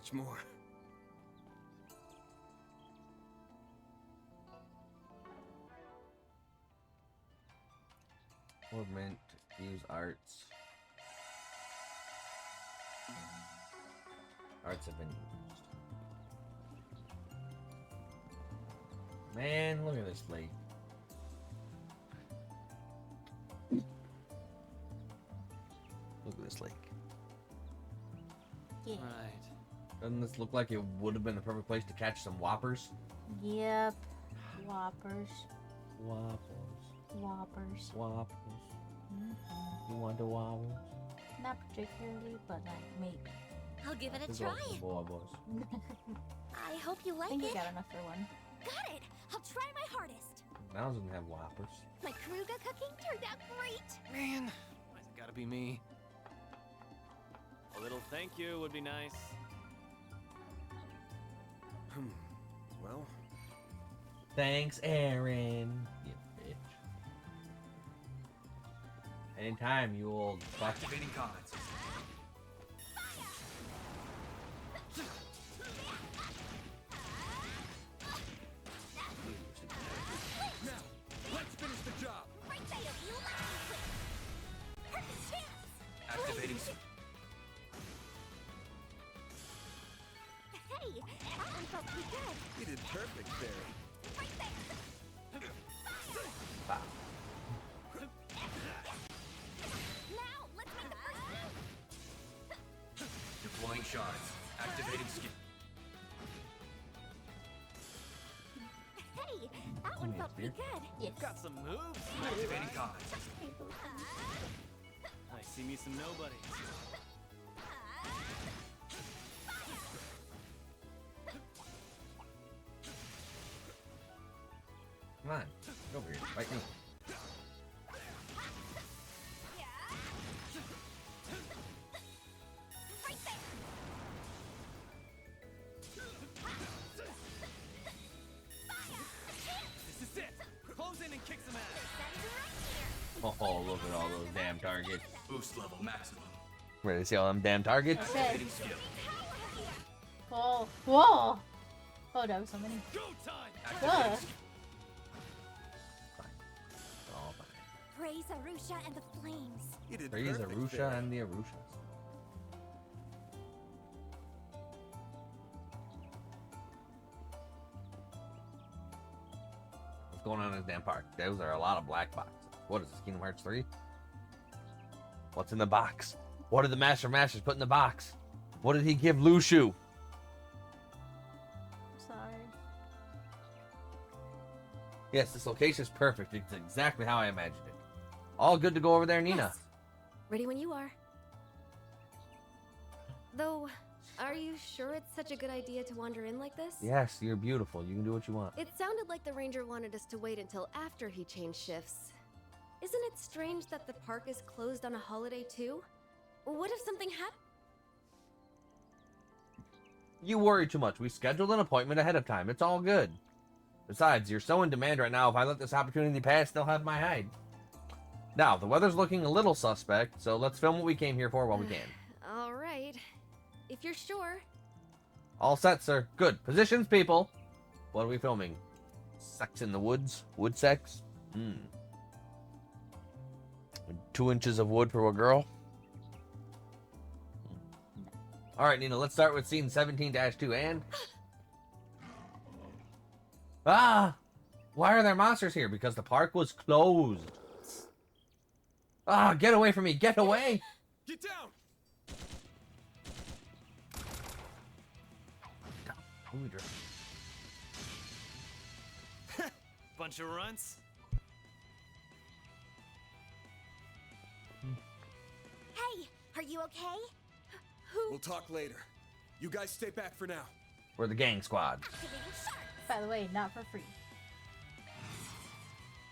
much more. Movement, use arts. Arts have been used. Man, look at this lake. Look at this lake. Yeah. Right. Doesn't this look like it would have been the perfect place to catch some whoppers? Yep. Whoppers. Waffles. Whoppers. Waffles. Mhm. You want the waffles? Not particularly, but like maybe. I'll give it a This try. is also boys. I hope you I like think you it. got enough for one. Got it. I'll try my hardest. Now doesn't have whoppers. My Kruga cooking turned out great. Man, why's it gotta be me? A little thank you would be nice. Well, Thanks, Aaron. You bitch. Anytime, you old fuck. activating comments. Now, let's finish the job. Right there, you like perfect chance. Activating. Hey, that one felt pretty good. You did perfect, Barry. Right there. Wow. Now, let's make the first move. Deploying shards. Activating skill. Hey, that one felt pretty good. Yes. Got some moves. Activating comments. I see me some nobodies. Come on. Get over here. Fight me. Right there. This is it. Close in and kick some ass. Oh, look at all those damn targets. Boost level maximum. Ready to see all them damn targets? Okay. Activating skill. Whoa. Whoa. Oh, that was so many. Go time. Activating Ugh. skill. Fine. It's all fine. Praise Arusha and the flames. You did Praise perfect, Arusha Barry. and the Arushas. What's going on in this damn park? Those are a lot of black boxes. What is this, Kingdom Hearts 3? What's in the box? What did the Master of Masters put in the box? What did he give Lushu? Sorry. Yes, this location is perfect. It's exactly how I imagined it. All good to go over there, Nina. Yes. Ready when you are. Though, are you sure it's such a good idea to wander in like this? Yes, you're beautiful. You can do what you want. It sounded like the ranger wanted us to wait until after he changed shifts. Isn't it strange that the park is closed on a holiday too? What if something happened? You worry too much. We scheduled an appointment ahead of time. It's all good. Besides, you're so in demand right now. If I let this opportunity pass, they'll have my hide. Now, the weather's looking a little suspect, so let's film what we came here for while we can. All right. If you're sure. All set, sir. Good. Positions, people. What are we filming? Sex in the woods? Wood sex? 2 inches of wood for a girl? Alright, Nina, let's start with scene 17-2 and... Ah! Why are there monsters here? Because the park was closed. Ah, get away from me! Get away! Get down! Bunch of runts. Hey, are you okay? We'll talk later. You guys stay back for now. We're the gang squad. Activating shark. By the way, not for free.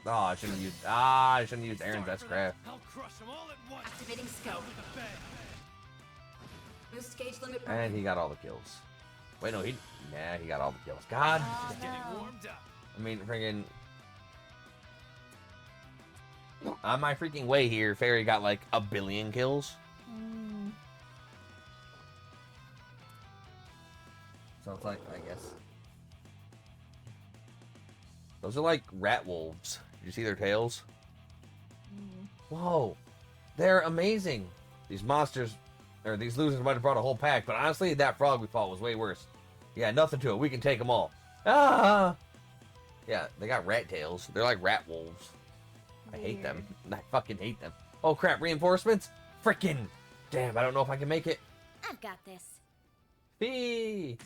Oh, I shouldn't use. I shouldn't use Aaron's Sorry best for craft. that. I'll crush them all at once. Activating Go scope. with the bang. Boost gauge limit And broken. he got all the kills. Wait, no, he got all the kills. God, Oh, Just getting no. warmed up. I mean, friggin' on my freaking way here, Fairy got like 1 billion kills. Mm. So it's like, I guess. Those are like rat wolves. Did you see their tails? Whoa. They're amazing. These monsters, or these losers might have brought a whole pack, but honestly, that frog we fought was way worse. Yeah, nothing to it. We can take them all. Ah! Yeah, they got rat tails. They're like rat wolves. I hate them. I fucking hate them. Oh crap, reinforcements? Frickin'! Damn, I don't know if I can make it. I've got this. Fee!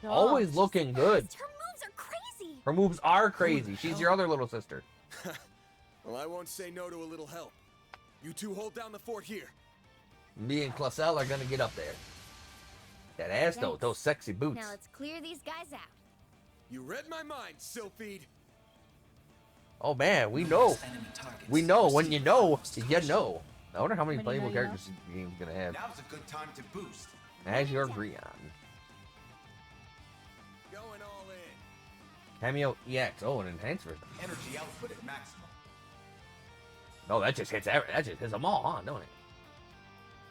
Always looking good. Her moves are crazy. Her moves are crazy. She's your other little sister. Well, I won't say no to a little help. You two hold down the fort here. Me and Clausel are gonna get up there. That ass though, those sexy boots. Now let's clear these guys out. You read my mind, Sylphide. Oh man, we know. We know. When you know, you know. I wonder how many When you playable know, you know. characters the game's gonna have. Now's a good time to boost. As your Grion. Going all in. Cameo EX. Oh, an enhanced version. Energy output at maximum. Oh, that just hits them all, huh? Don't it?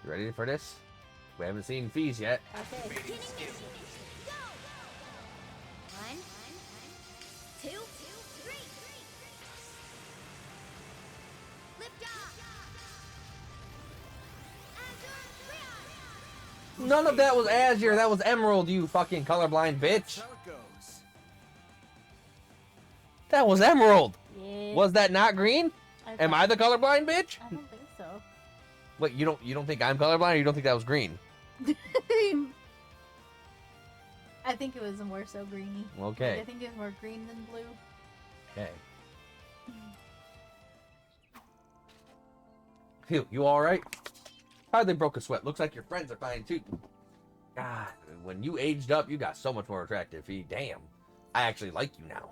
You ready for this? We haven't seen Fees yet. Okay. Beginning mission. Go! 1, 2, 3. Lift off. Azure Grion. None of that was Azure. That was Emerald, you fucking colorblind bitch. That's how it goes. That was Emerald. Yeah. Was that not green? Am I the colorblind bitch? I don't think so. Wait, you don't think I'm colorblind, or you don't think that was green? I think it was more so greeny. Okay. I think it was more green than blue. Okay. Phew, you alright? Hardly broke a sweat. Looks like your friends are fine too. God, when you aged up, you got so much more attractive. Damn. I actually like you now.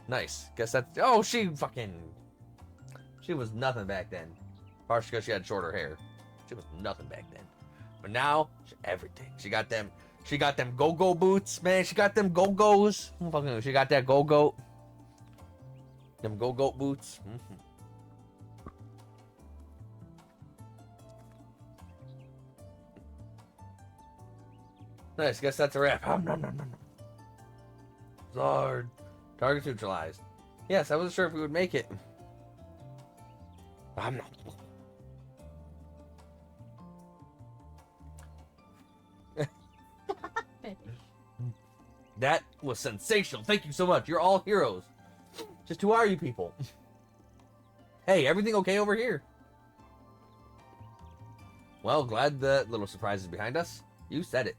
Nice. Guess that's... Oh, she was nothing back then. Partially because she had shorter hair. She was nothing back then. But now, she's everything. She got them go-go boots, man. She got them go-go's. She got that go-go. Them go-go boots. Nice. Guess that's a wrap. Zard. Target neutralized. Yes, I wasn't sure if we would make it. I'm not. That was sensational. Thank you so much. You're all heroes. Just who are you people? Hey, everything okay over here? Well, glad the little surprise is behind us. You said it.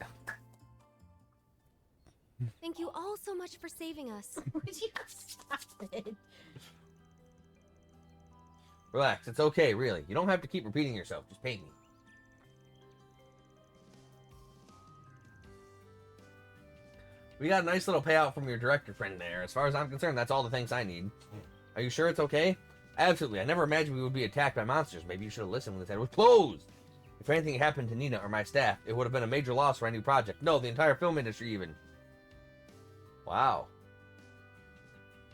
Thank you all so much for saving us. Would you stop it? Relax. It's okay, really. You don't have to keep repeating yourself. Just pay me. We got a nice little payout from your director friend there. As far as I'm concerned, that's all the thanks I need. Are you sure it's okay? Absolutely. I never imagined we would be attacked by monsters. Maybe you should have listened when they said it was closed. If anything happened to Nina or my staff, it would have been a major loss for any project. No, the entire film industry even. Wow.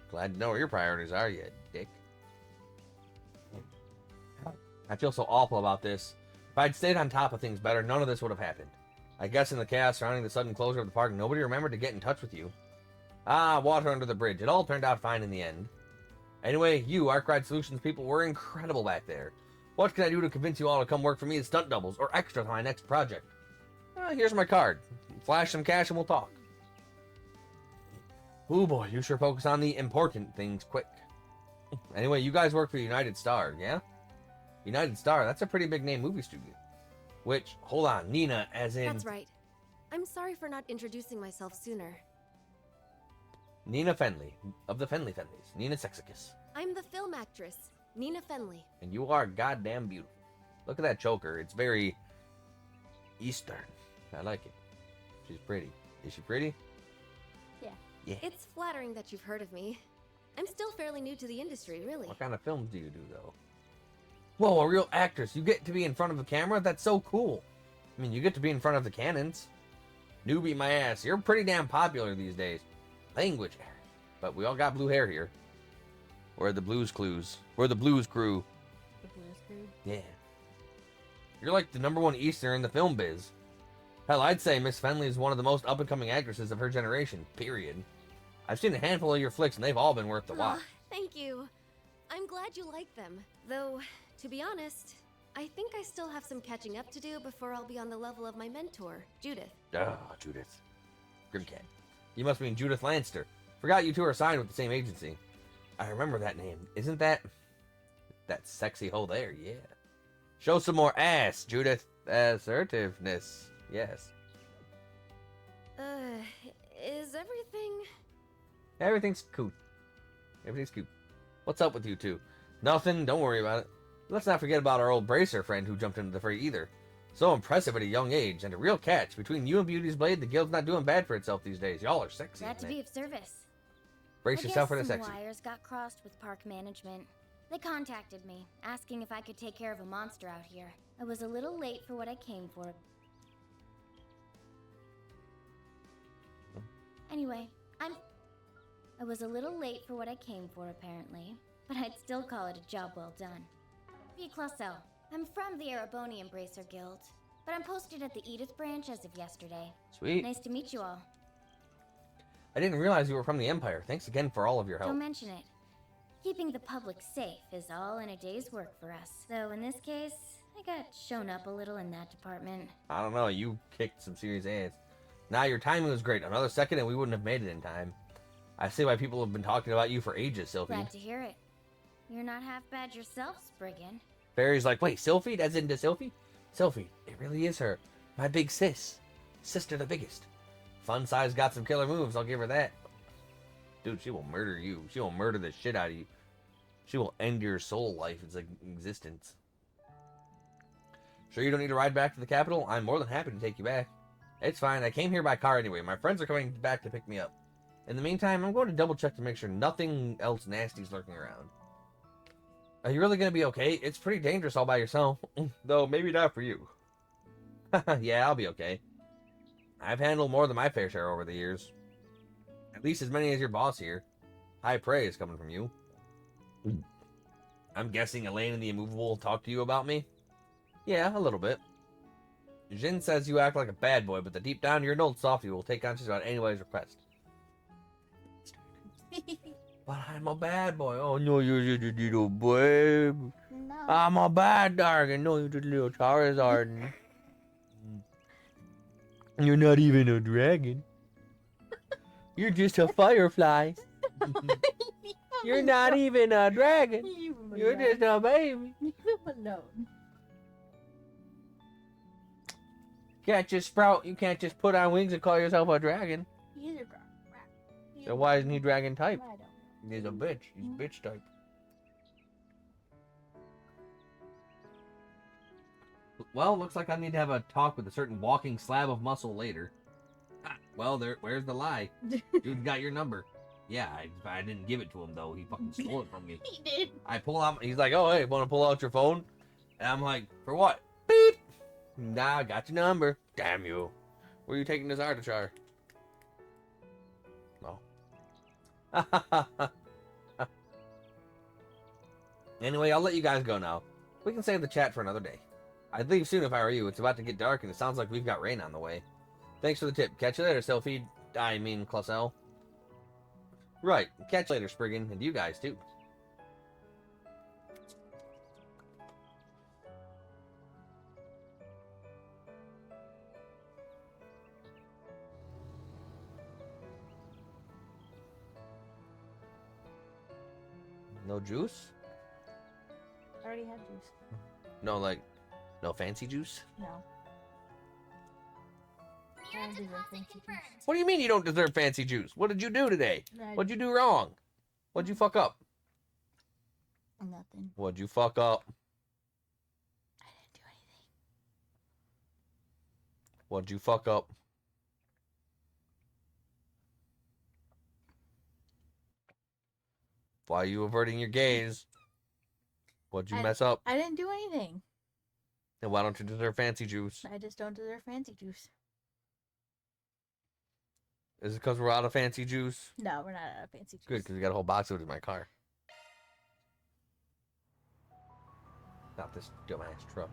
Glad to know where your priorities are, you dick. I feel so awful about this. If I'd stayed on top of things better, none of this would have happened. I guess in the chaos surrounding the sudden closure of the park, nobody remembered to get in touch with you. Ah, water under the bridge. It all turned out fine in the end. Anyway, you, Arkride Solutions people, were incredible back there. What can I do to convince you all to come work for me as stunt doubles or extras on my next project? Here's my card. Flash some cash and we'll talk. Ooh boy, you sure focus on the important things quick. Anyway, you guys work for United Star, yeah? United Star, that's a pretty big name movie studio. Which, hold on, Nina, as in... That's right. I'm sorry for not introducing myself sooner. Nina Fenley, of the Fenley Fenleys. Nina Sexicus. I'm the film actress, Nina Fenley. And you are goddamn beautiful. Look at that choker. It's very... Eastern. I like it. She's pretty. Is she pretty? Yeah. Yeah. It's flattering that you've heard of me. I'm still fairly new to the industry, really. What kind of films do you do, though? Whoa, a real actress. You get to be in front of the camera? That's so cool. I mean, you get to be in front of the cannons. Newbie my ass. You're pretty damn popular these days. Language. But we all got blue hair here. We're the Blues Clues. We're the Blues Crew. The Blues Crew. Yeah. You're like the #1 Easterner in the film biz. Hell, I'd say Miss Fenley is one of the most up-and-coming actresses of her generation, period. I've seen a handful of your flicks, and they've all been worth the watch. Thank you. I'm glad you like them. Though, to be honest, I think I still have some catching up to do before I'll be on the level of my mentor, Judith. Judith. Grimcat. You must mean Judith Lanster. Forgot you two are signed with the same agency. I remember that name. Isn't that sexy hoe there? Yeah. Show some more ass, Judith. Assertiveness. Yes. Is everything... Everything's cool. Everything's cool. What's up with you two? Nothing. Don't worry about it. Let's not forget about our old bracer friend who jumped into the fray either. So impressive at a young age, and a real catch. Between you and Beauty's Blade, the guild's not doing bad for itself these days. Y'all are sexy. Glad to be of service. Brace yourself for the some sexy. wires got crossed with park management. They contacted me, asking if I could take care of a monster out here. I was a little late for what I came for. Anyway, I was a little late for what I came for, apparently, but I'd still call it a job well done. V. Clausel. I'm from the Erebonian Bracer Guild, but I'm posted at the Edith branch as of yesterday. Sweet. Nice to meet you all. I didn't realize you were from the Empire. Thanks again for all of your help. Don't mention it. Keeping the public safe is all in a day's work for us. So in this case, I got shown up a little in that department. I don't know. You kicked some serious ass. Nah, your timing was great. Another second and we wouldn't have made it in time. I see why people have been talking about you for ages, Sylphie. Glad to hear it. You're not half bad yourself, Spriggan. Barry's like, wait, Sylphie? That's into Sylphie? Sylphie, it really is her. My big sis. Sister the biggest. Fun size got some killer moves, I'll give her that. Dude, she will murder you. She will murder the shit out of you. She will end your soul life, its existence. Sure you don't need to ride back to the capital? I'm more than happy to take you back. It's fine, I came here by car anyway. My friends are coming back to pick me up. In the meantime, I'm going to double check to make sure nothing else nasty's lurking around. Are you really going to be okay? It's pretty dangerous all by yourself. Though, maybe not for you. Yeah, I'll be okay. I've handled more than my fair share over the years. At least as many as your boss here. High praise coming from you. I'm guessing Elaine and the Immovable will talk to you about me? Yeah, a little bit. Jin says you act like a bad boy, but the deep down you're an old softie who will take on just about anybody's request. But I'm a bad boy. Oh, no, you're just a little babe. No. I'm a bad dog. No, you're just a little Charizard. You're not even a dragon. You're just a firefly. You're not even a dragon. You're just a baby. Leave him alone. Can't just sprout. You can't just put on wings and call yourself a dragon. He's a rat. So why isn't he dragon type? I don't know. He's a bitch. He's bitch type. Well, looks like I need to have a talk with a certain walking slab of muscle later. Ah, well, where's the lie? Dude got your number. Yeah, I didn't give it to him, though. He fucking stole it from me. He did. I pull out, he's like, oh, hey, want to pull out your phone? And I'm like, for what? Beep! Nah, I got your number. Damn you. Where are you taking this artichar? No. Anyway, I'll let you guys go now. We can save the chat for another day. I'd leave soon if I were you. It's about to get dark and it sounds like we've got rain on the way. Thanks for the tip. Catch you later, Sylphie. I mean, Clausel. Right. Catch you later, Spriggan. And you guys, too. No juice? I already had juice. No, like, no fancy juice? No. I don't deserve fancy juice. What do you mean you don't deserve fancy juice? What did you do today? I- What'd you do wrong? What'd you fuck up? Nothing. What'd you fuck up? I didn't do anything. What'd you fuck up? Why are you averting your gaze? What'd you mess up? I didn't do anything. And why don't you deserve fancy juice? I just don't deserve fancy juice. Is it because we're out of fancy juice? No, we're not out of fancy juice. Good, because we got a whole box of it in my car. Not this dumbass truck.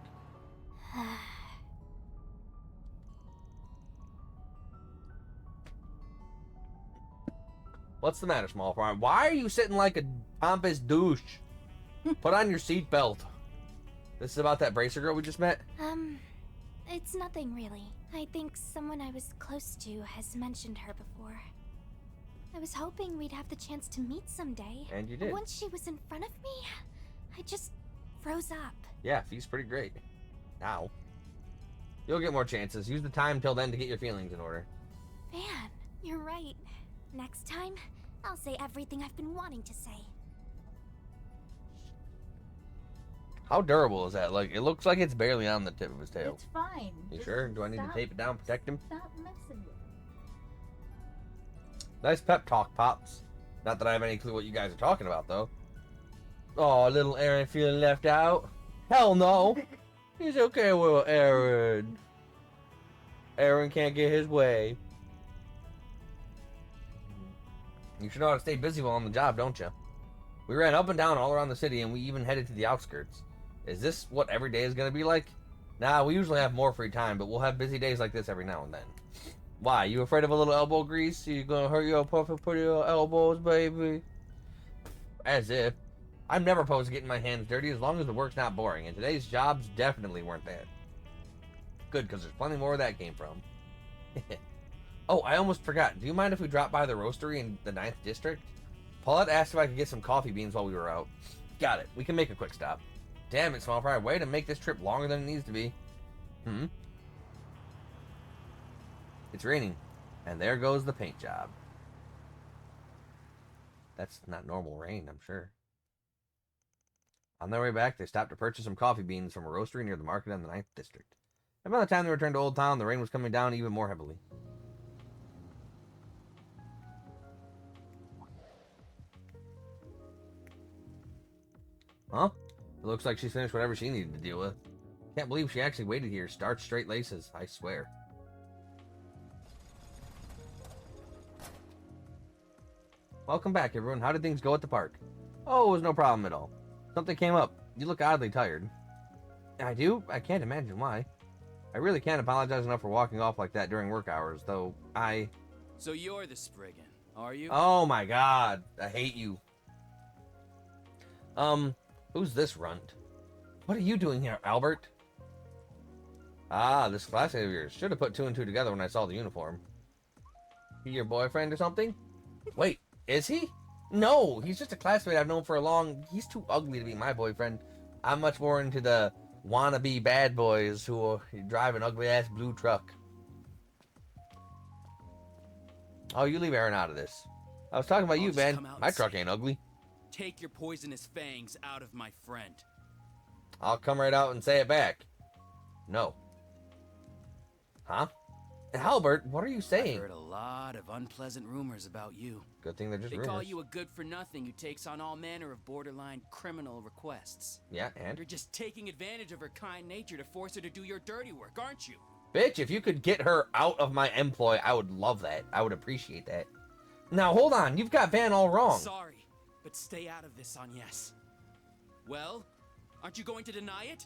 What's the matter, small fry? Why are you sitting like a pompous douche? Put on your seatbelt. This is about that bracer girl we just met? It's nothing really. I think someone I was close to has mentioned her before. I was hoping we'd have the chance to meet someday. And you did. Once she was in front of me, I just froze up. Yeah, Fee's pretty great. Now. You'll get more chances. Use the time till then to get your feelings in order. Man, you're right. Next time, I'll say everything I've been wanting to say. How durable is that? Like, it looks like it's barely on the tip of his tail. It's fine. You Just sure? Do I need to stop- tape it down, protect him? Stop messing with it. Nice pep talk, Pops. Not that I have any clue what you guys are talking about, though. Oh, little Aaron feeling left out? Hell no! He's okay with Aaron. Aaron can't get his way. You should know how to stay busy while on the job, don't you? We ran up and down all around the city, and we even headed to the outskirts. Is this what every day is going to be like? Nah, we usually have more free time, but we'll have busy days like this every now and then. Why? You afraid of a little elbow grease? You gonna hurt your puffy pretty little elbows, baby? As if. I'm never opposed to getting my hands dirty as long as the work's not boring, and today's jobs definitely weren't that. Good, because there's plenty more where that came from. Oh, I almost forgot. Do you mind if we drop by the roastery in the 9th District? Paulette asked if I could get some coffee beans while we were out. Got it. We can make a quick stop. Damn it, small fry. Way to make this trip longer than it needs to be. It's raining. And there goes the paint job. That's not normal rain, I'm sure. On their way back, they stopped to purchase some coffee beans from a roastery near the market in the 9th District. And by the time they returned to Old Town, the rain was coming down even more heavily. Huh? It looks like she's finished whatever she needed to deal with. Can't believe she actually waited here. Starched straight laces, I swear. Welcome back, everyone. How did things go at the park? Oh, it was no problem at all. Something came up. You look oddly tired. I do? I can't imagine why. I really can't apologize enough for walking off like that during work hours, though I... So you're the Spriggan, are you? Oh my god. I hate you. Who's this runt? What are you doing here, Albert? Ah, this classmate of yours. Should have put two and two together when I saw the uniform. He your boyfriend or something? Wait, is he? No, he's just a classmate I've known for a long... He's too ugly to be my boyfriend. I'm much more into the wannabe bad boys who drive an ugly-ass blue truck. Oh, you leave Aaron out of this. I was talking about you, man. My truck ain't ugly. Take your poisonous fangs out of my friend. I'll come right out and say it back. No. Huh? Albert, what are you saying? I've heard a lot of unpleasant rumors about you. Good thing they're just They rumors. call you a good-for-nothing who takes on all manner of borderline criminal requests. Yeah, and? You're just taking advantage of her kind nature to force her to do your dirty work, aren't you? Bitch, if you could get her out of my employ, I would love that. I would appreciate that. Now, hold on. You've got Van all wrong. Sorry, but stay out of this, Agnes. Well, aren't you going to deny it?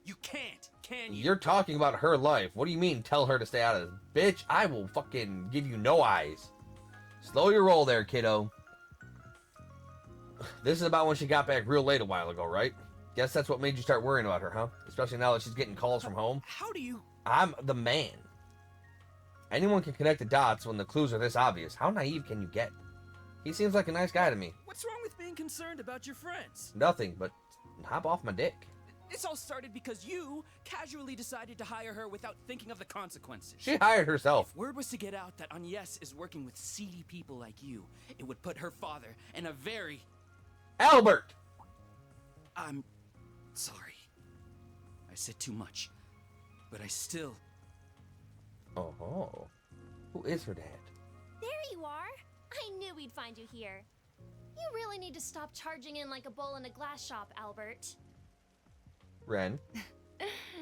You can't, can you? You're talking about her life. What do you mean, tell her to stay out of this? Bitch, I will fucking give you no eyes. Slow your roll there, kiddo. This is about when she got back real late a while ago, right? Guess that's what made you start worrying about her, huh? Especially now that she's getting calls from home. How do you... I'm the man. Anyone can connect the dots when the clues are this obvious. How naive can you get? He seems like a nice guy to me. What's wrong with being concerned about your friends? Nothing, but hop off my dick. This all started because you casually decided to hire her without thinking of the consequences. She hired herself. If word was to get out that Agnes is working with seedy people like you, it would put her father in a very... Albert! I'm sorry. I said too much. But I still... Oh. Who is her dad? There you are. I knew we'd find you here. You really need to stop charging in like a bull in a glass shop, Albert. Ren.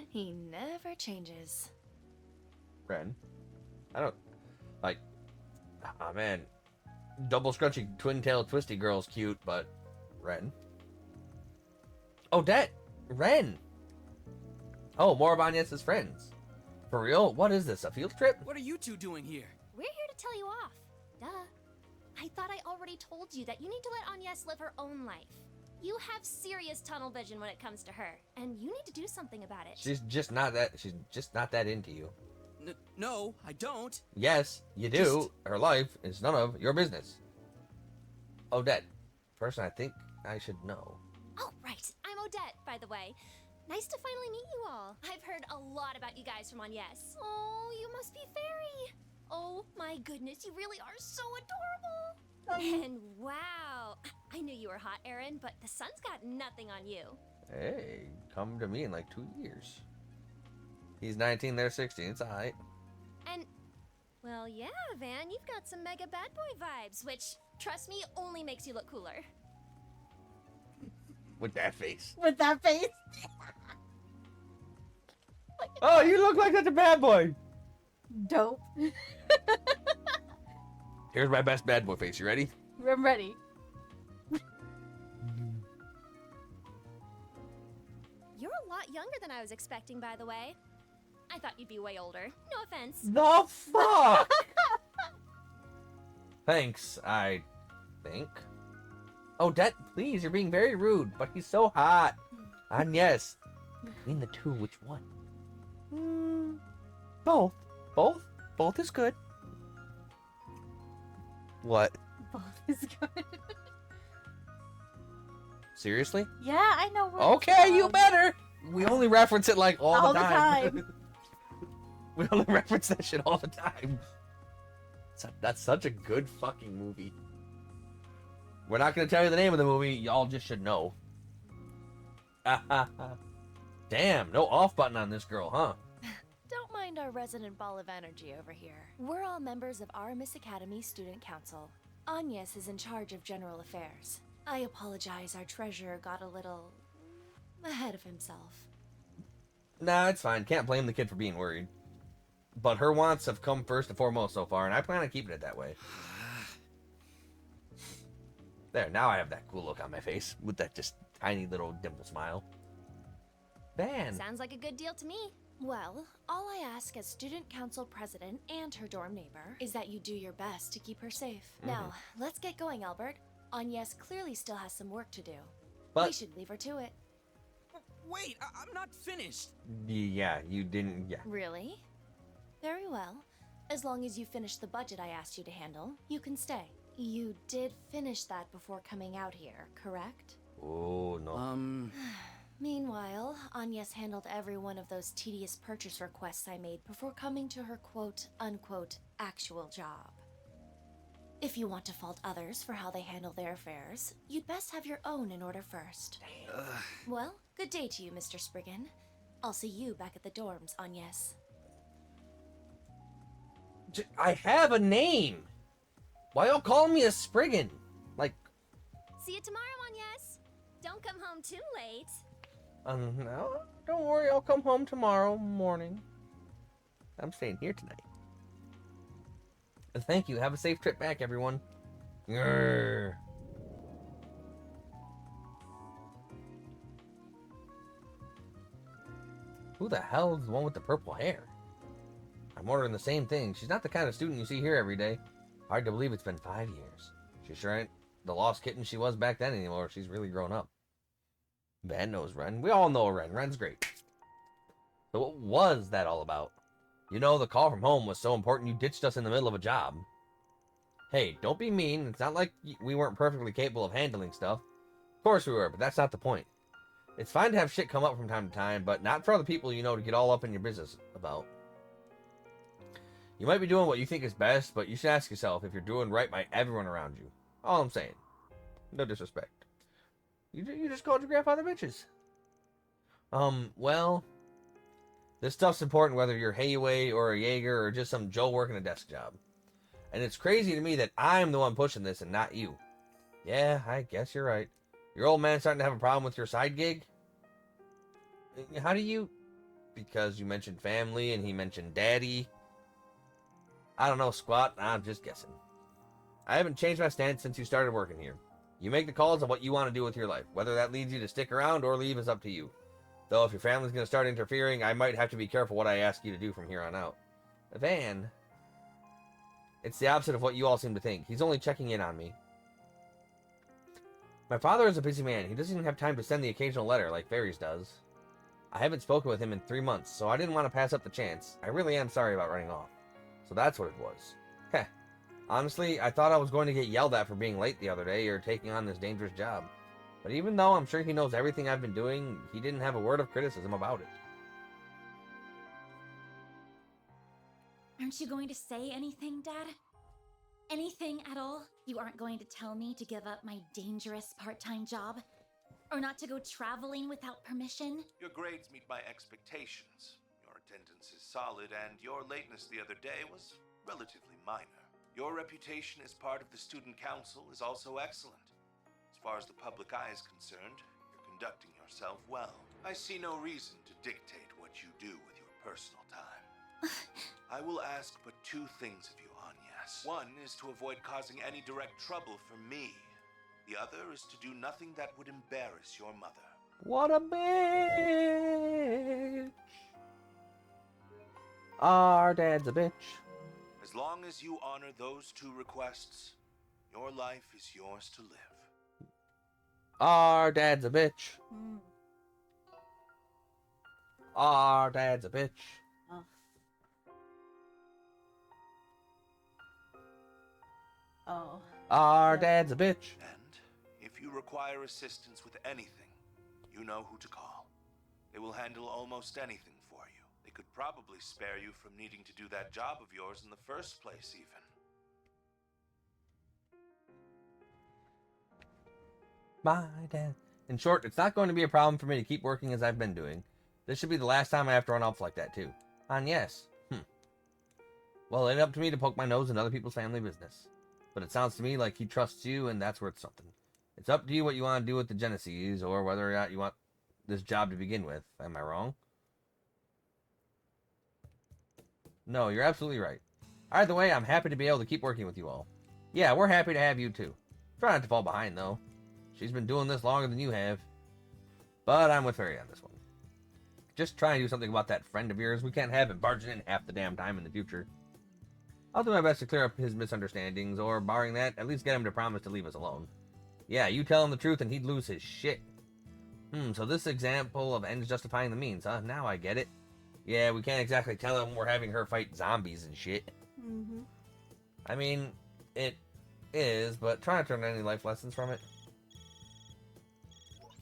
He never changes. Ren. I don't... Like... Oh, man. Double scrunchy, twin-tailed, twisty girl's cute, but... Ren. Oh, that... Ren! Oh, more of Agnes's friends. For real? What is this, a field trip? What are you two doing here? We're here to tell you off. Duh. I thought I already told you that you need to let Agnes live her own life. You have serious tunnel vision when it comes to her, and you need to do something about it. She's just not that into you. No, I don't. Yes, you do. Her life is none of your business. Odette, person I think I should know. Oh, right. I'm Odette, by the way. Nice to finally meet you all. I've heard a lot about you guys from Agnes. Oh, you must be Fairy. Oh my goodness, you really are so adorable. And wow, I knew you were hot, Aaron, but the sun's got nothing on you. Hey, come to me in like 2 years. He's 19, they're 16. It's alright. And, well, yeah, Van, you've got some mega bad boy vibes, which, trust me, only makes you look cooler. With that face. With that face. Oh, you look like such a bad boy. Dope. Here's my best bad boy face. You ready? I'm ready. You're a lot younger than I was expecting, by the way. I thought you'd be way older. No offense. The fuck? Thanks, I think. Odette, please, you're being very rude, but he's so hot. And yes, between the two, which one? Both. Both is good. What? Both is good. Seriously? Yeah, I know. Where Okay, it's you from. better. We only reference it like all All the the time. time. We only reference that shit all the time. That's such a good fucking movie. We're not going to tell you the name of the movie. Y'all just should know. Damn, no off button on this girl, huh? Don't mind our resident ball of energy over here. We're all members of our Miss Academy Student Council. Agnes is in charge of general affairs. I apologize, our treasurer got a little ahead of himself. Nah, it's fine. Can't blame the kid for being worried. But her wants have come first and foremost so far, and I plan on keeping it that way. There, now I have that cool look on my face, with that just tiny little dimple smile. Van. Sounds like a good deal to me. Well, all I ask as student council president and her dorm neighbor is that you do your best to keep her safe. Now, let's get going, Albert. Agnes clearly still has some work to do. But We should leave her to it. Wait, I'm not finished. yeah, you didn't. Yeah. Really? Very well. As long as you finish the budget I asked you to handle, you can stay. You did finish that before coming out here, correct? Oh no. Meanwhile, Agnes handled every one of those tedious purchase requests I made before coming to her quote-unquote actual job. If you want to fault others for how they handle their affairs, you'd best have your own in order first. Well, good day to you, Mr. Spriggan. I'll see you back at the dorms, Agnes. I have a name. Why y'all calling me a Spriggan? Like, See you tomorrow, Agnes. Don't come home too late. no, don't worry. I'll come home tomorrow morning. I'm staying here tonight. Thank you. Have a safe trip back, everyone. Grrr. Who the hell is the one with the purple hair? I'm ordering the same thing. She's not the kind of student you see here every day. Hard to believe it's been 5 years. She sure ain't the lost kitten she was back then anymore. She's really grown up. Van knows Ren. We all know Ren. Ren's great. So what was that all about? You know, the call from home was so important you ditched us in the middle of a job. Hey, don't be mean. It's not like we weren't perfectly capable of handling stuff. Of course we were, but that's not the point. It's fine to have shit come up from time to time, but not for other people you know to get all up in your business about. You might be doing what you think is best, but you should ask yourself if you're doing right by everyone around you. All I'm saying. No disrespect. You just called your grandfather bitches. Well, this stuff's important whether you're Hayway or a Jaeger or just some Joe working a desk job. And it's crazy to me that I'm the one pushing this and not you. Yeah, I guess you're right. Your old man's starting to have a problem with your side gig? How do you... Because you mentioned family and he mentioned daddy. I don't know, squat. I'm just guessing. I haven't changed my stance since you started working here. You make the calls on what you want to do with your life. Whether that leads you to stick around or leave is up to you. Though if your family's going to start interfering, I might have to be careful what I ask you to do from here on out. Van. It's the opposite of what you all seem to think. He's only checking in on me. My father is a busy man. He doesn't even have time to send the occasional letter like Fairies does. I haven't spoken with him in 3 months, so I didn't want to pass up the chance. I really am sorry about running off. So that's what it was. Heh. Honestly, I thought I was going to get yelled at for being late the other day or taking on this dangerous job. But even though I'm sure he knows everything I've been doing, he didn't have a word of criticism about it. Aren't you going to say anything, Dad? Anything at all? You aren't going to tell me to give up my dangerous part-time job? Or not to go traveling without permission? Your grades meet my expectations. Your attendance is solid, and your lateness the other day was relatively minor. Your reputation as part of the student council is also excellent. As far as the public eye is concerned, you're conducting yourself well. I see no reason to dictate what you do with your personal time. I will ask but 2 things of you, Agnes. One is to avoid causing any direct trouble for me. The other is to do nothing that would embarrass your mother. What a bitch! Our dad's a bitch. As long as you honor those 2 requests, your life is yours to live. Our dad's a bitch. Our dad's a bitch. Oh. Oh. Our Yep. dad's a bitch. And if you require assistance with anything, you know who to call. They will handle almost anything for you. They could probably spare you from needing to do that job of yours in the first place, even. My dad. In short, it's not going to be a problem for me to keep working as I've been doing. This should be the last time I have to run off like that, too. And yes. Well, it ain't up to me to poke my nose in other people's family business. But it sounds to me like he trusts you, and that's worth something. It's up to you what you want to do with the Genesees, or whether or not you want this job to begin with. Am I wrong? No, you're absolutely right. Either way, I'm happy to be able to keep working with you all. Yeah, we're happy to have you, too. Try not to fall behind, though. She's been doing this longer than you have. But I'm with Fairy on this one. Just try and do something about that friend of yours. We can't have him barging in half the damn time in the future. I'll do my best to clear up his misunderstandings, or barring that, at least get him to promise to leave us alone. Yeah, you tell him the truth and he'd lose his shit. So this example of ends justifying the means, huh? Now I get it. Yeah, we can't exactly tell him we're having her fight zombies and shit. I mean, it is, but try not to learn any life lessons from it.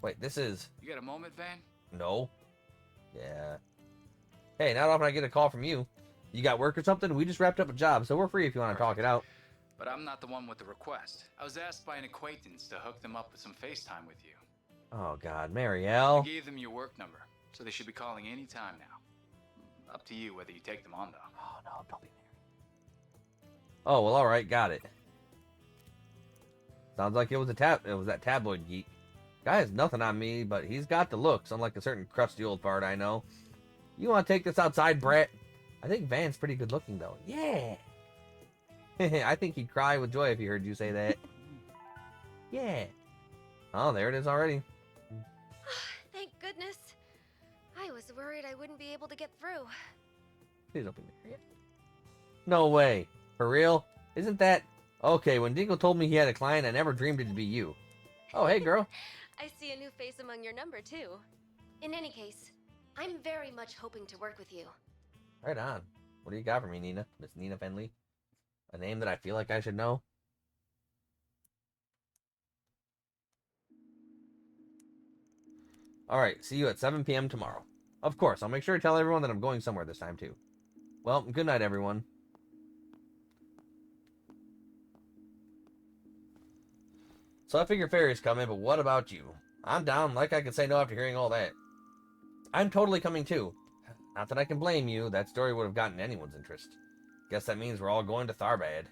Wait, this is... You got a moment, Van? No. Yeah. Hey, not often I get a call from you. You got work or something? We just wrapped up a job, so we're free if you want to talk it out. But I'm not the one with the request. I was asked by an acquaintance to hook them up with some FaceTime with you. Oh, God. Marielle. I gave them your work number, so they should be calling any time now. Up to you whether you take them on, though. Oh, no, don't be Mary. Oh, well, alright, got it. Sounds like it was that tabloid geek. Guy has nothing on me, but he's got the looks, unlike a certain crusty old fart I know. You want to take this outside, Brett? I think Van's pretty good looking, though. Yeah. I think he'd cry with joy if he heard you say that. Yeah. Oh, there it is already. Thank goodness. I was worried I wouldn't be able to get through. Please don't be Mary. No way. For real? Isn't that... Okay, when Dingle told me he had a client, I never dreamed it'd be you. Oh, hey, girl. I see a new face among your number, too. In any case, I'm very much hoping to work with you. Right on. What do you got for me, Nina? Miss Nina Fenley? A name that I feel like I should know? Alright, see you at 7 p.m. tomorrow. Of course, I'll make sure to tell everyone that I'm going somewhere this time, too. Well, good night, everyone. So I figure Fairy's coming, but what about you? I'm down, like I can say no after hearing all that. I'm totally coming, too. Not that I can blame you, that story would have gotten anyone's interest. Guess that means we're all going to Tharbad.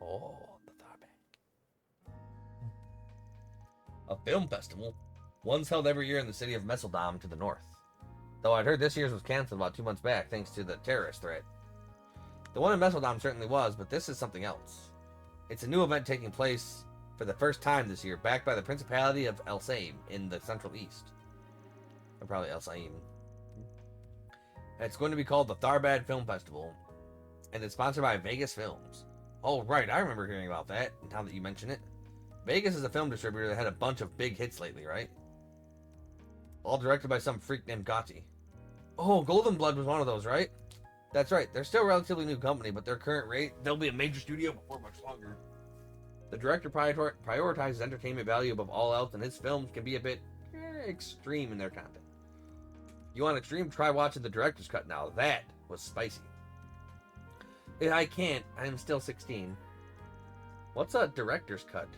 Oh, the Tharbad. A film festival. One's held every year in the city of Messeldam to the north. Though I'd heard this year's was canceled about 2 months back thanks to the terrorist threat. The one in Messeldam certainly was, but this is something else. It's a new event taking place for the first time this year, backed by the Principality of Elsame in the Central East. Or probably El Saim. It's going to be called the Tharbad Film Festival. And it's sponsored by Vegas Films. Oh, right, I remember hearing about that, now that you mention it. Vegas is a film distributor that had a bunch of big hits lately, right? All directed by some freak named Gotti. Oh, Golden Blood was one of those, right? That's right, they're still a relatively new company, but their current rate, they'll be a major studio before much longer. The director prioritizes entertainment value above all else, and his films can be a bit extreme in their content. You want extreme? Try watching the director's cut now. That was spicy. I can't. I'm still 16. What's a director's cut?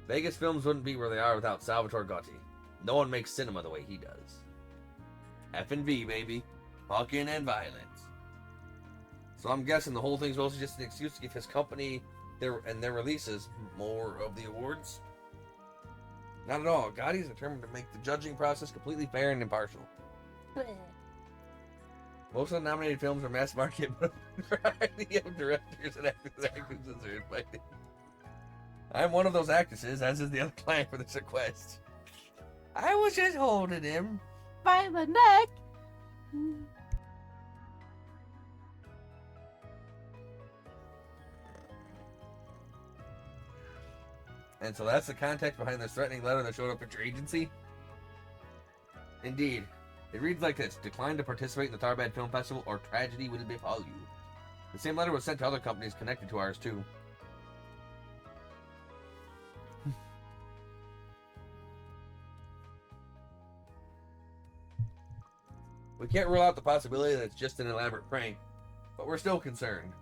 Vegas Films wouldn't be where they are without Salvatore Gotti. No one makes cinema the way he does. F&V, baby. Fucking and violence. So I'm guessing the whole thing's mostly just an excuse to give his company their releases more of the awards. Not at all. Gotti's determined to make the judging process completely fair and impartial. Most of the nominated films are mass market, but a variety of directors and actresses are invited. I'm one of those actresses, as is the other client for this request. I was just holding him by the neck. And so that's the context behind this threatening letter that showed up at your agency? Indeed. It reads like this: decline to participate in the Tharbad Film Festival or tragedy will befall you. The same letter was sent to other companies connected to ours too. We can't rule out the possibility that it's just an elaborate prank, but we're still concerned.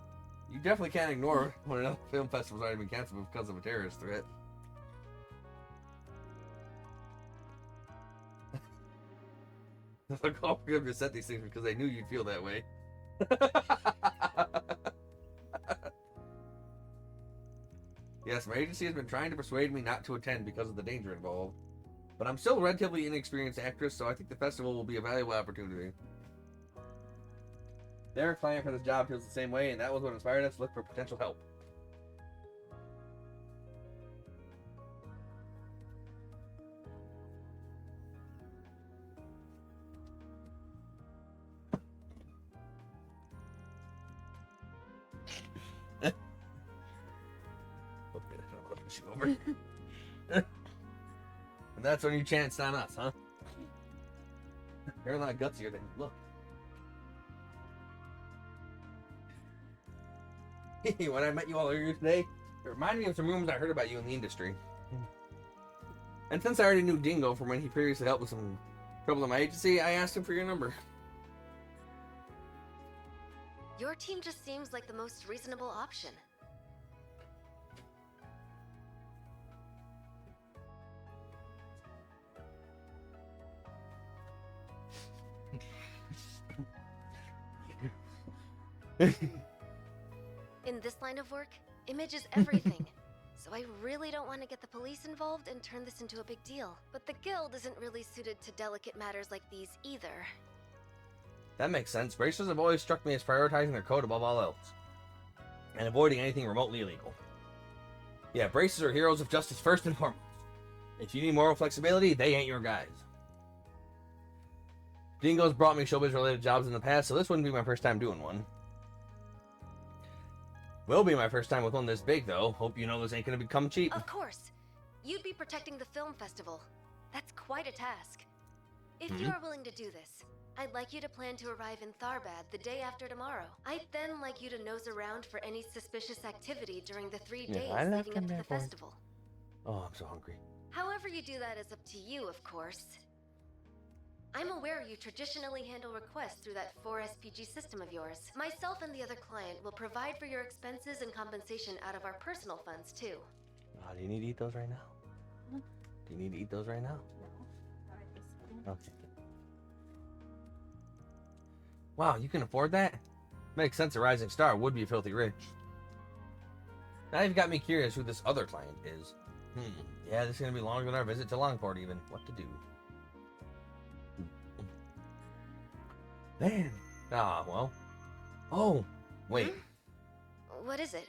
You definitely can't ignore when another film festival's already been canceled because of a terrorist threat. Look, all we have said these things because they knew you'd feel that way. Yes, my agency has been trying to persuade me not to attend because of the danger involved. But I'm still a relatively inexperienced actress, so I think the festival will be a valuable opportunity. Their client for this job feels the same way, and that was what inspired us to look for potential help. Okay, I'm gonna push you over. And that's when you chanced on us, huh? You're a lot gutsier than you look. When I met you all earlier today, it reminded me of some rumors I heard about you in the industry. And since I already knew Dingo from when he previously helped with some trouble in my agency, I asked him for your number. Your team just seems like the most reasonable option. In this line of work, image is everything. So I really don't want to get the police involved and turn this into a big deal. But the guild isn't really suited to delicate matters like these either. That makes sense. Bracers have always struck me as prioritizing their code above all else. And avoiding anything remotely illegal. Yeah, Bracers are heroes of justice first and foremost. If you need moral flexibility, they ain't your guys. Dingo's brought me showbiz-related jobs in the past, so this wouldn't be my first time doing one. Will be my first time with one this big, though. Hope you know this ain't gonna become cheap. Of course. You'd be protecting the film festival. That's quite a task. If you are willing to do this, I'd like you to plan to arrive in Tharbad the day after tomorrow. I'd then like you to nose around for any suspicious activity during the 3 days leading up to the festival. Oh, I'm so hungry. However you do that is up to you, of course. I'm aware you traditionally handle requests through that 4SPG system of yours. Myself and the other client will provide for your expenses and compensation out of our personal funds, too. Do you need to eat those right now? Do you need to eat those right now? Okay. Wow, you can afford that? Makes sense a rising star would be filthy rich. Now you've got me curious who this other client is. Yeah, this is going to be longer than our visit to Longport even. What to do? Man. Ah, well. Oh, wait. What is it?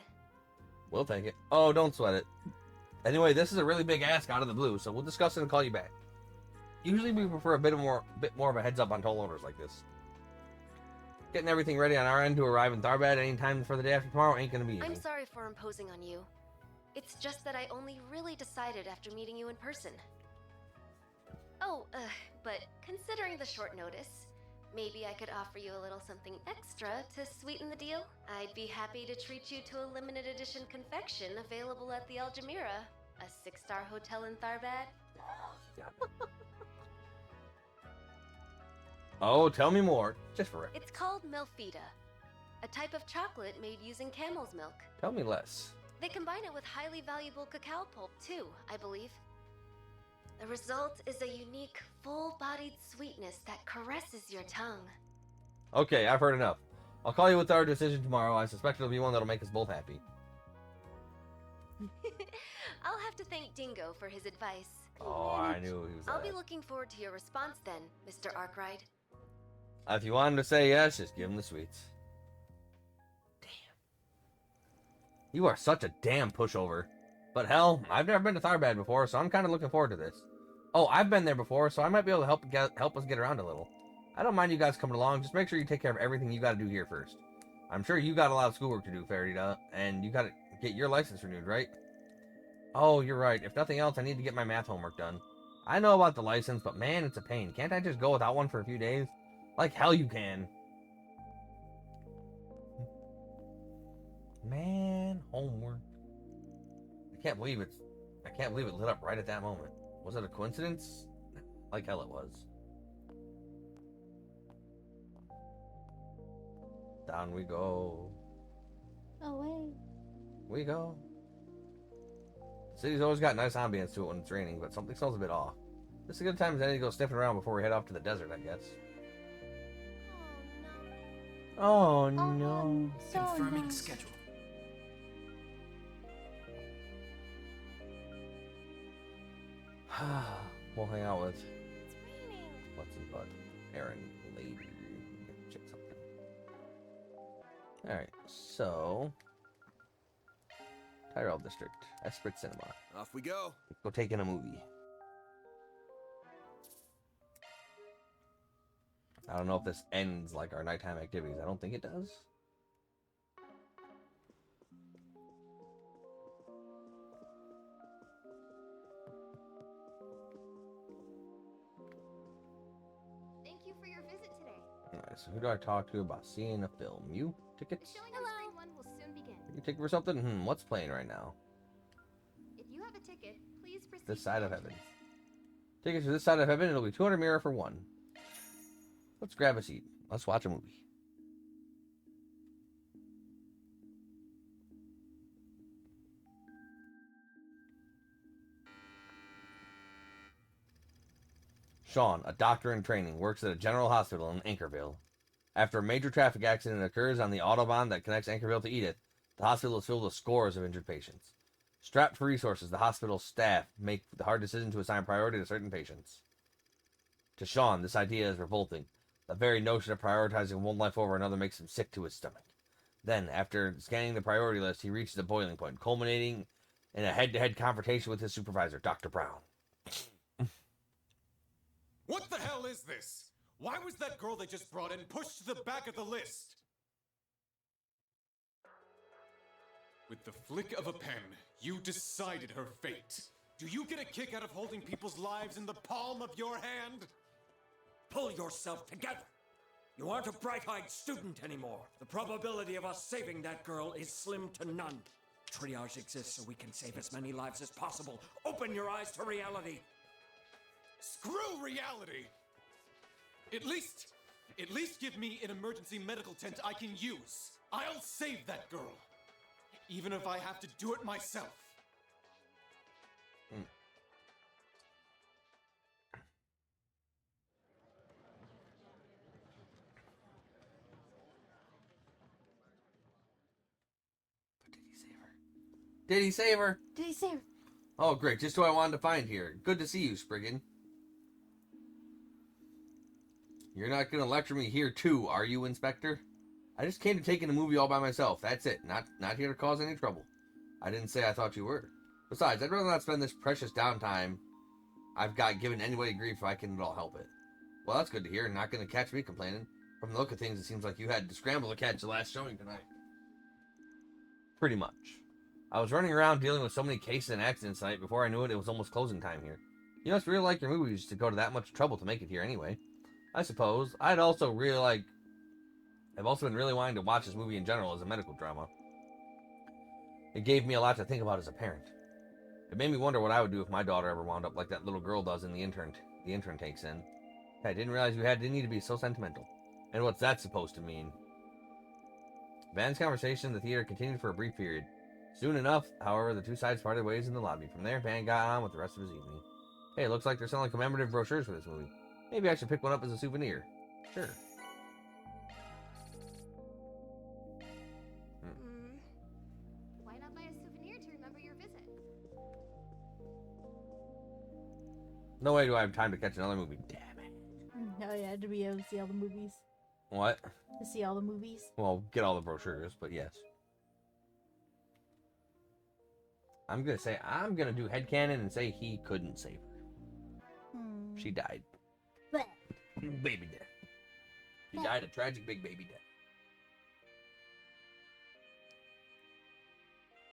We'll take it. Oh, don't sweat it. Anyway, this is a really big ask out of the blue, so we'll discuss it and call you back. Usually we prefer a bit more of a heads up on tall orders like this. Getting everything ready on our end to arrive in Tharbad any time for the day after tomorrow ain't gonna be easy. I'm sorry for imposing on you. It's just that I only really decided after meeting you in person. Oh, but considering the short notice, maybe I could offer you a little something extra to sweeten the deal. I'd be happy to treat you to a limited edition confection available at the Altamira, a 6-star hotel in Tharbad. Oh, tell me more, just for it. It's called Melfita, a type of chocolate made using camel's milk. Tell me less. They combine it with highly valuable cacao pulp, too, I believe. The result is a unique, full-bodied sweetness that caresses your tongue. Okay, I've heard enough. I'll call you with our decision tomorrow. I suspect it'll be one that'll make us both happy. I'll have to thank Dingo for his advice. Oh, I knew he was I'll be looking forward to your response then, Mr. Arkwright. If you want him to say yes, just give him the sweets. Damn. You are such a damn pushover. But hell, I've never been to Tharbad before, so I'm kind of looking forward to this. Oh, I've been there before, so I might be able to help us get around a little. I don't mind you guys coming along. Just make sure you take care of everything you got to do here first. I'm sure you got a lot of schoolwork to do, Farida, and you got to get your license renewed, right? Oh, you're right. If nothing else, I need to get my math homework done. I know about the license, but man, it's a pain. Can't I just go without one for a few days? Like hell you can. Man, homework. I can't believe it lit up right at that moment. Was it a coincidence? Like hell it was. Down we go. Away. We go. The city's always got nice ambience to it when it's raining, but something smells a bit off. This is a good time as any to go sniffing around before we head off to the desert, I guess. Oh no. So Confirming nice. schedule. We'll hang out with what's his butt? Aaron later. Check something. Alright, so Tyrell District, Esprit Cinema. Off we go. Go take in a movie. I don't know if this ends like our nighttime activities. I don't think it does. Thank you for your visit today. Alright, so who do I talk to about seeing a film? You? Tickets? Hello. One will soon begin. You ticket for something? What's playing right now? If you have a ticket, please proceed. This Side of Heaven. Tickets for This Side of Heaven, it'll be 200 mirror for one. Let's grab a seat. Let's watch a movie. Sean, a doctor in training, works at a general hospital in Anchorville. After a major traffic accident occurs on the Autobahn that connects Anchorville to Edith, the hospital is filled with scores of injured patients. Strapped for resources, the hospital staff make the hard decision to assign priority to certain patients. To Sean, this idea is revolting. The very notion of prioritizing one life over another makes him sick to his stomach. Then, after scanning the priority list, he reaches a boiling point, culminating in a head-to-head confrontation with his supervisor, Dr. Brown. What the hell is this? Why was that girl they just brought in pushed to the back of the list? With the flick of a pen, you decided her fate. Do you get a kick out of holding people's lives in the palm of your hand? Pull yourself together. You aren't a bright-eyed student anymore. The probability of us saving that girl is slim to none. Triage exists so we can save as many lives as possible. Open your eyes to reality. Screw reality! At least give me an emergency medical tent I can use. I'll save that girl. Even if I have to do it myself. Did he save her? Did he save her? Oh, great. Just who I wanted to find here. Good to see you, Spriggan. You're not going to lecture me here, too, are you, Inspector? I just came to take in a movie all by myself. That's it. Not here to cause any trouble. I didn't say I thought you were. Besides, I'd rather not spend this precious downtime I've got given anybody grief if I can at all help it. Well, that's good to hear. Not going to catch me complaining. From the look of things, it seems like you had to scramble to catch the last showing tonight. Pretty much. I was running around dealing with so many cases and accidents tonight. Before I knew it, it was almost closing time here. You must really like your movies to go to that much trouble to make it here anyway. I suppose. I've also been really wanting to watch this movie in general as a medical drama. It gave me a lot to think about as a parent. It made me wonder what I would do if my daughter ever wound up like that little girl does in the intern takes in. I didn't realize didn't need to be so sentimental. And what's that supposed to mean? Van's conversation in the theater continued for a brief period. Soon enough, however, the two sides parted ways in the lobby. From there, Van got on with the rest of his evening. Hey, it looks like they're selling commemorative brochures for this movie. Maybe I should pick one up as a souvenir. Sure. Why not buy a souvenir to remember your visit? No way do I have time to catch another movie. Damn it. No, yeah, to be able to see all the movies. What? To see all the movies. Well, get all the brochures, but yes. I'm going to do headcanon and say he couldn't save her. She died. But baby death. She died a tragic big baby death.